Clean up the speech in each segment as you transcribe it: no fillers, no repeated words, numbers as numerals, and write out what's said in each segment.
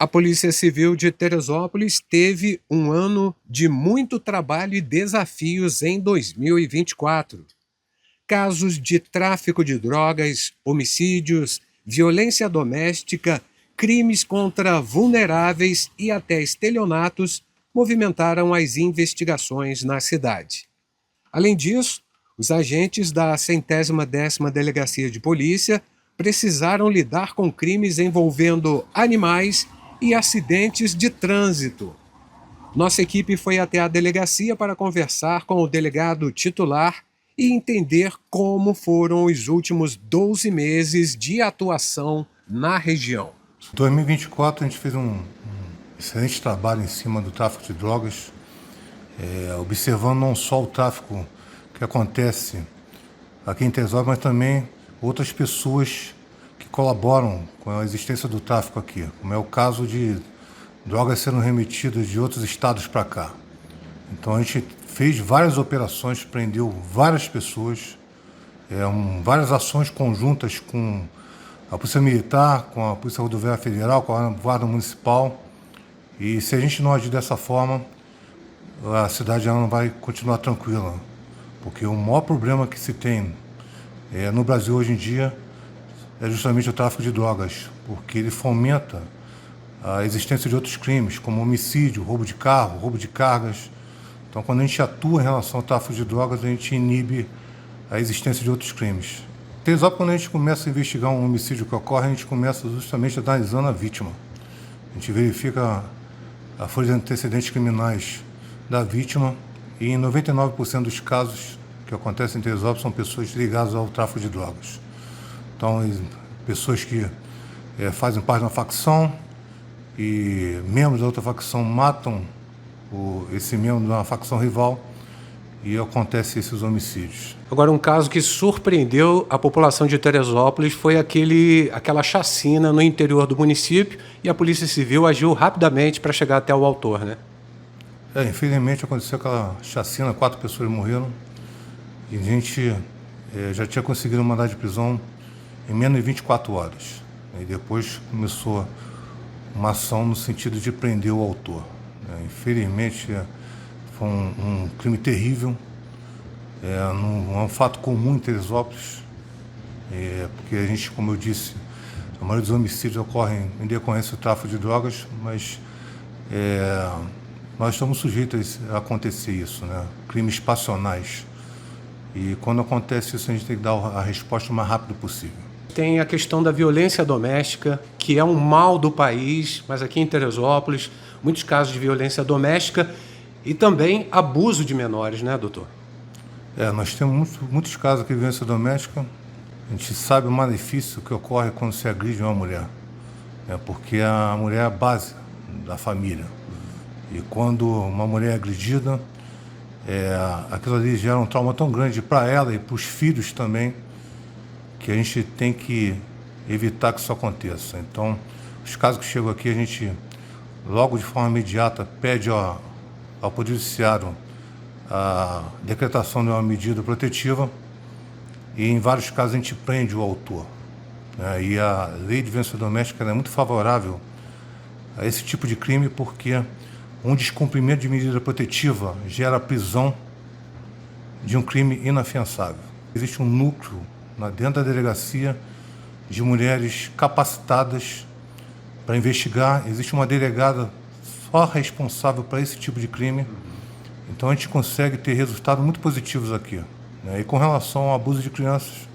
A Polícia Civil de Teresópolis teve um ano de muito trabalho e desafios em 2024. Casos de tráfico de drogas, homicídios, violência doméstica, crimes contra vulneráveis e até estelionatos movimentaram as investigações na cidade. Além disso, os agentes da 110ª Delegacia de Polícia precisaram lidar com crimes envolvendo animais e acidentes de trânsito. Nossa equipe foi até a delegacia para conversar com o delegado titular e entender como foram os últimos 12 meses de atuação na região. Em 2024 a gente fez um excelente trabalho em cima do tráfico de drogas, observando não só o tráfico que acontece aqui em Teresópolis, mas também outras pessoas que colaboram com a existência do tráfico aqui, como é o caso de drogas sendo remetidas de outros estados para cá. Então a gente fez várias operações, prendeu várias pessoas, várias ações conjuntas com a Polícia Militar, com a Polícia Rodoviária Federal, com a Guarda Municipal. E se a gente não agir dessa forma, a cidade não vai continuar tranquila. Porque o maior problema que se tem no Brasil hoje em dia é justamente o tráfico de drogas, porque ele fomenta a existência de outros crimes, como homicídio, roubo de carro, roubo de cargas. Então, quando a gente atua em relação ao tráfico de drogas, a gente inibe a existência de outros crimes. Teresópolis, quando a gente começa a investigar um homicídio que ocorre, a gente começa justamente analisando a vítima. A gente verifica a folha de antecedentes criminais da vítima e em 99% dos casos que acontecem em Teresópolis são pessoas ligadas ao tráfico de drogas. Então, pessoas que fazem parte de uma facção e membros da outra facção matam esse membro de uma facção rival e acontecem esses homicídios. Agora, um caso que surpreendeu a população de Teresópolis foi aquela chacina no interior do município e a Polícia Civil agiu rapidamente para chegar até o autor, né? Infelizmente aconteceu aquela chacina, 4 pessoas morreram e a gente já tinha conseguido um mandado de prisão em menos de 24 horas. E depois começou uma ação no sentido de prender o autor. Infelizmente, foi um crime terrível, não é um fato comum em Teresópolis, porque a gente, como eu disse, a maioria dos homicídios ocorrem em decorrência do tráfico de drogas, mas nós estamos sujeitos a acontecer isso, né? Crimes passionais. E quando acontece isso, a gente tem que dar a resposta o mais rápido possível. Tem a questão da violência doméstica, que é um mal do país, mas aqui em Teresópolis, muitos casos de violência doméstica e também abuso de menores, né, doutor? Nós temos muitos casos aqui de violência doméstica. A gente sabe o malefício que ocorre quando se agride uma mulher, porque a mulher é a base da família. E quando uma mulher é agredida, aquilo ali gera um trauma tão grande para ela e para os filhos também, que a gente tem que evitar que isso aconteça. Então, os casos que chegam aqui, a gente, logo de forma imediata, pede ao Poder Judiciário a decretação de uma medida protetiva e, em vários casos, a gente prende o autor. E a lei de violência doméstica é muito favorável a esse tipo de crime, porque um descumprimento de medida protetiva gera a prisão de um crime inafiançável. Existe um núcleo dentro da delegacia de mulheres capacitadas para investigar. Existe uma delegada só responsável para esse tipo de crime. Então a gente consegue ter resultados muito positivos aqui. E com relação ao abuso de crianças,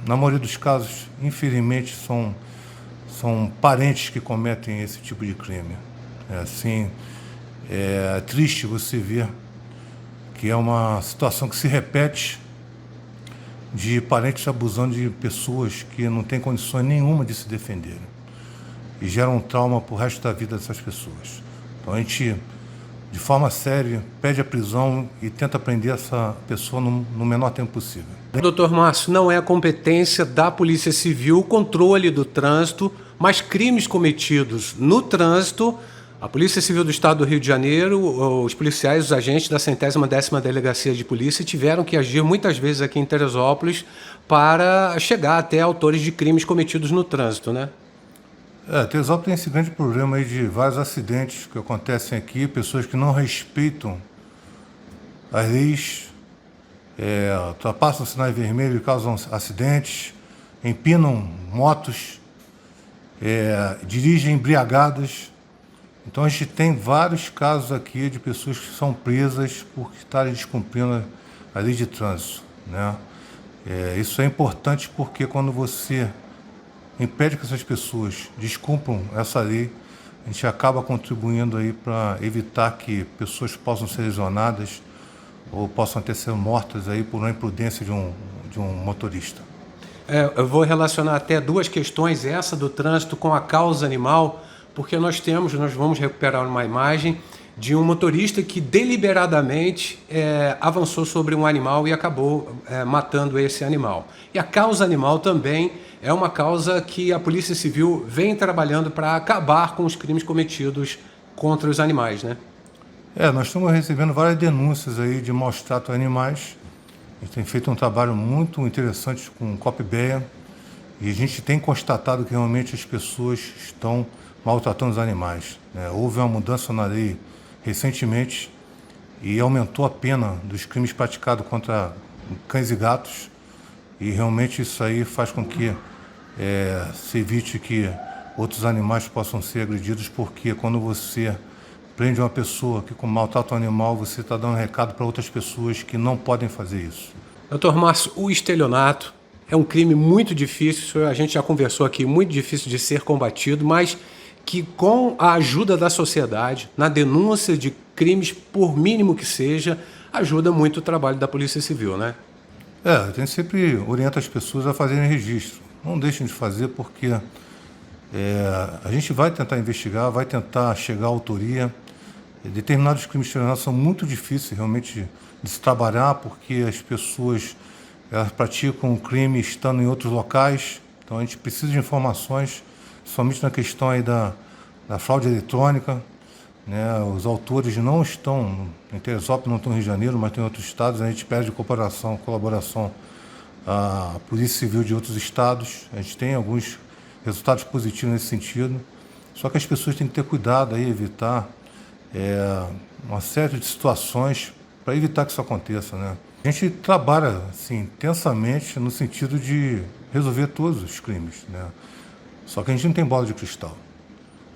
na maioria dos casos, infelizmente, são parentes que cometem esse tipo de crime. É triste você ver que é uma situação que se repete, de parentes abusando de pessoas que não têm condições nenhuma de se defenderem e geram um trauma para o resto da vida dessas pessoas. Então a gente, de forma séria, pede a prisão e tenta prender essa pessoa no menor tempo possível. Doutor Márcio, não é a competência da Polícia Civil o controle do trânsito, mas crimes cometidos no trânsito, a Polícia Civil do Estado do Rio de Janeiro, os policiais, os agentes da 110ª Delegacia de Polícia tiveram que agir muitas vezes aqui em Teresópolis para chegar até autores de crimes cometidos no trânsito, né? Teresópolis tem esse grande problema aí de vários acidentes que acontecem aqui, pessoas que não respeitam as leis, ultrapassam sinais vermelhos e causam acidentes, empinam motos, dirigem embriagadas. Então a gente tem vários casos aqui de pessoas que são presas por estarem descumprindo a lei de trânsito, né? Isso é importante porque quando você impede que essas pessoas descumpram essa lei, a gente acaba contribuindo aí para evitar que pessoas possam ser lesionadas ou possam até ser mortas aí por uma imprudência de um motorista. Eu vou relacionar até duas questões, essa do trânsito com a causa animal, porque nós vamos recuperar uma imagem de um motorista que deliberadamente avançou sobre um animal e acabou matando esse animal. E a causa animal também é uma causa que a Polícia Civil vem trabalhando para acabar com os crimes cometidos contra os animais, né? Nós estamos recebendo várias denúncias aí de maus tratos a animais. A gente tem feito um trabalho muito interessante com o COPBEA e a gente tem constatado que realmente as pessoas estão maltratando os animais, né? Houve uma mudança na lei recentemente e aumentou a pena dos crimes praticados contra cães e gatos, e realmente isso aí faz com que se evite que outros animais possam ser agredidos, porque quando você prende uma pessoa que maltrata um animal, você está dando um recado para outras pessoas que não podem fazer isso. Doutor Márcio, o estelionato é um crime muito difícil, a gente já conversou aqui, muito difícil de ser combatido, mas que com a ajuda da sociedade, na denúncia de crimes, por mínimo que seja, ajuda muito o trabalho da Polícia Civil, né? A gente sempre orienta as pessoas a fazerem registro. Não deixem de fazer porque a gente vai tentar investigar, vai tentar chegar à autoria. Determinados crimes estelionatos são muito difíceis realmente de se trabalhar porque as pessoas elas praticam o crime estando em outros locais. Então a gente precisa de informações, somente na questão aí da fraude eletrônica, né? Os autores não estão em Teresópolis, não estão no Rio de Janeiro, mas tem outros estados. A gente pede colaboração à Polícia Civil de outros estados. A gente tem alguns resultados positivos nesse sentido. Só que as pessoas têm que ter cuidado aí, evitar uma série de situações para evitar que isso aconteça, né? A gente trabalha assim, intensamente no sentido de resolver todos os crimes, né? Só que a gente não tem bola de cristal.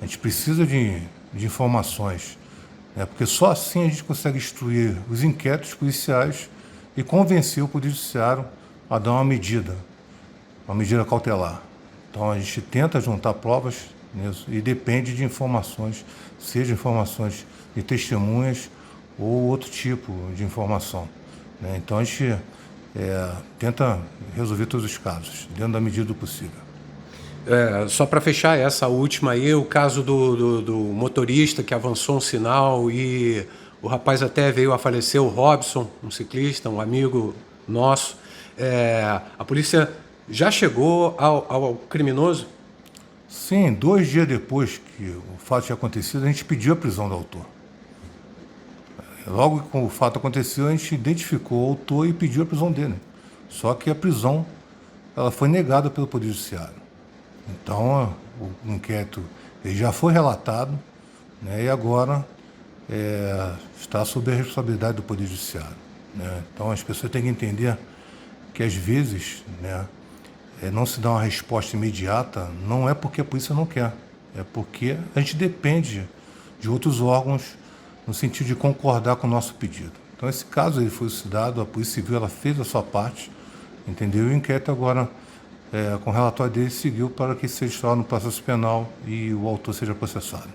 A gente precisa de informações, né? Porque só assim a gente consegue instruir os inquéritos policiais e convencer o Poder Judiciário a dar uma medida cautelar. Então a gente tenta juntar provas nisso e depende de informações, seja informações de testemunhas ou outro tipo de informação, né? Então a gente tenta resolver todos os casos, dentro da medida do possível. Só para fechar essa última aí, o caso do motorista que avançou um sinal e o rapaz até veio a falecer, o Robson, um ciclista, um amigo nosso. A polícia já chegou ao criminoso? Sim, 2 dias depois que o fato tinha acontecido, a gente pediu a prisão do autor. Logo que o fato aconteceu, a gente identificou o autor e pediu a prisão dele. Só que a prisão ela foi negada pelo Poder Judiciário. Então, o inquérito ele já foi relatado, né, e agora está sob a responsabilidade do Poder Judiciário, né? Então, as pessoas têm que entender que, às vezes, né, não se dá uma resposta imediata, não é porque a polícia não quer, é porque a gente depende de outros órgãos no sentido de concordar com o nosso pedido. Então, esse caso ele foi elucidado, a Polícia Civil ela fez a sua parte, entendeu? E o inquérito agora, com o relatório dele, seguiu para que seja instaurado no processo penal e o autor seja processado.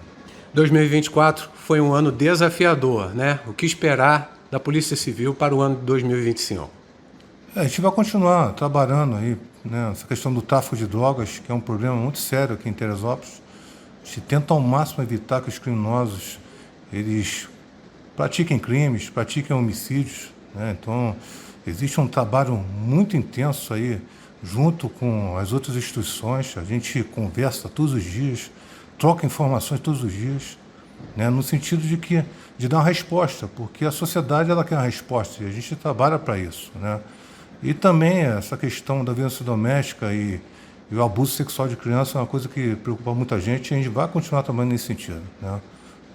2024 foi um ano desafiador, né? O que esperar da Polícia Civil para o ano de 2025? A gente vai continuar trabalhando aí, né, essa questão do tráfico de drogas, que é um problema muito sério aqui em Teresópolis. A gente tenta ao máximo evitar que os criminosos eles pratiquem crimes, pratiquem homicídios, né? Então, existe um trabalho muito intenso aí, junto com as outras instituições. A gente conversa todos os dias, troca informações todos os dias, né? No sentido de dar uma resposta, porque a sociedade ela quer uma resposta e a gente trabalha para isso, né? E também essa questão da violência doméstica e E o abuso sexual de criança é uma coisa que preocupa muita gente e a gente vai continuar trabalhando nesse sentido, né?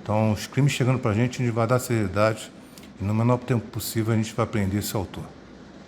Então, os crimes chegando para a gente vai dar seriedade e no menor tempo possível a gente vai prender esse autor.